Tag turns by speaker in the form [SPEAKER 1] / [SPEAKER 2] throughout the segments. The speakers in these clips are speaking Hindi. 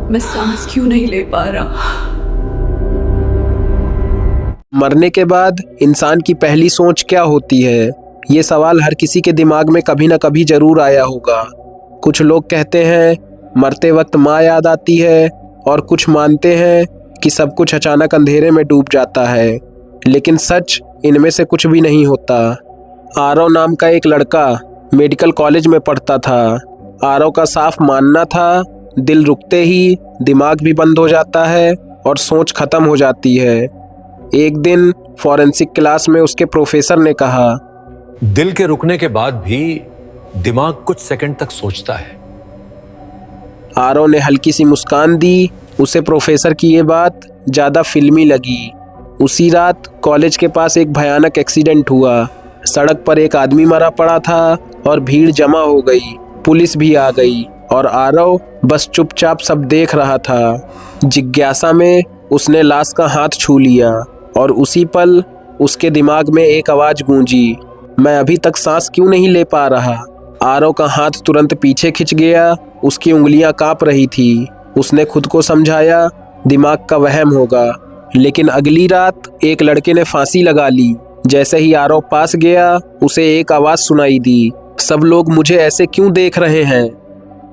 [SPEAKER 1] मैं सांस क्यों नहीं ले पा रहा।
[SPEAKER 2] मरने के बाद इंसान की पहली सोच क्या होती है? ये सवाल हर किसी के दिमाग में कभी ना कभी जरूर आया होगा। कुछ लोग कहते हैं मरते वक्त माँ याद आती है, और कुछ मानते हैं कि सब कुछ अचानक अंधेरे में डूब जाता है। लेकिन सच इनमें से कुछ भी नहीं होता। आरव नाम का एक लड़का मेडिकल कॉलेज में पढ़ता था। आरव का साफ मानना था दिल रुकते ही दिमाग भी बंद हो जाता है और सोच खत्म हो जाती है। एक दिन फॉरेंसिक क्लास में उसके प्रोफेसर ने कहा,
[SPEAKER 3] दिल के रुकने के बाद भी दिमाग कुछ सेकंड तक सोचता है।
[SPEAKER 2] आरव ने हल्की सी मुस्कान दी। उसे प्रोफेसर की ये बात ज़्यादा फिल्मी लगी। उसी रात कॉलेज के पास एक भयानक एक्सीडेंट हुआ। सड़क पर एक आदमी मरा पड़ा था और भीड़ जमा हो गई। पुलिस भी आ गई और आरव बस चुपचाप सब देख रहा था। जिज्ञासा में उसने लाश का हाथ छू लिया और उसी पल उसके दिमाग में एक आवाज़ गूंजी, मैं अभी तक सांस क्यों नहीं ले पा रहा। आरव का हाथ तुरंत पीछे खिंच गया। उसकी उंगलियां कांप रही थी। उसने खुद को समझाया दिमाग का वहम होगा। लेकिन अगली रात एक लड़के ने फांसी लगा ली। जैसे ही आरव पास गया उसे एक आवाज़ सुनाई दी, सब लोग मुझे ऐसे क्यों देख रहे हैं।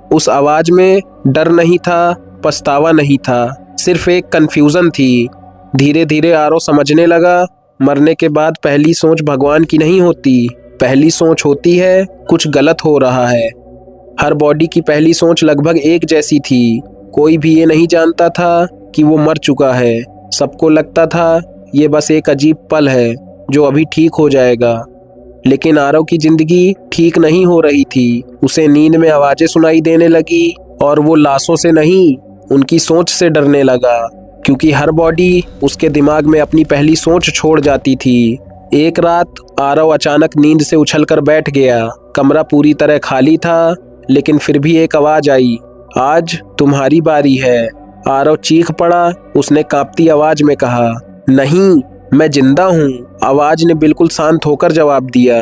[SPEAKER 2] उस आवाज़ में डर नहीं था, पछतावा नहीं था, सिर्फ एक कन्फ्यूज़न थी। धीरे धीरे आरव समझने लगा मरने के बाद पहली सोच भगवान की नहीं होती। पहली सोच होती है कुछ गलत हो रहा है। हर बॉडी की पहली सोच लगभग एक जैसी थी। कोई भी ये नहीं जानता था कि वो मर चुका है। सबको लगता था ये बस एक अजीब पल है जो अभी ठीक हो जाएगा। लेकिन आरव की जिंदगी ठीक नहीं हो रही थी। उसे नींद में आवाज़ें सुनाई देने लगी और वो लाशों से नहीं, उनकी सोच से डरने लगा, क्योंकि हर बॉडी उसके दिमाग में अपनी पहली सोच छोड़ जाती थी। एक रात आरव अचानक नींद से उछलकर बैठ गया। कमरा पूरी तरह खाली था, लेकिन फिर भी एक आवाज़ आई, आज तुम्हारी बारी है। आरव चीख पड़ा। उसने कांपती आवाज़ में कहा, नहीं, मैं जिंदा हूँ। आवाज़ ने बिल्कुल शांत होकर जवाब दिया,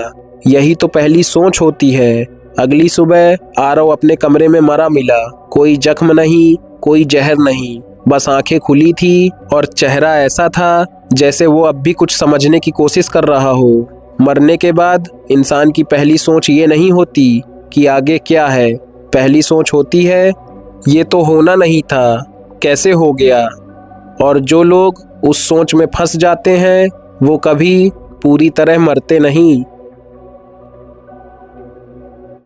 [SPEAKER 2] यही तो पहली सोच होती है। अगली सुबह आरव अपने कमरे में मरा मिला। कोई जख्म नहीं, कोई जहर नहीं, बस आंखें खुली थी और चेहरा ऐसा था जैसे वो अब भी कुछ समझने की कोशिश कर रहा हो। मरने के बाद इंसान की पहली सोच ये नहीं होती कि आगे क्या है। पहली सोच होती है ये तो होना नहीं था, कैसे हो गया। और जो लोग उस सोच में फंस जाते हैं वो कभी पूरी तरह मरते नहीं।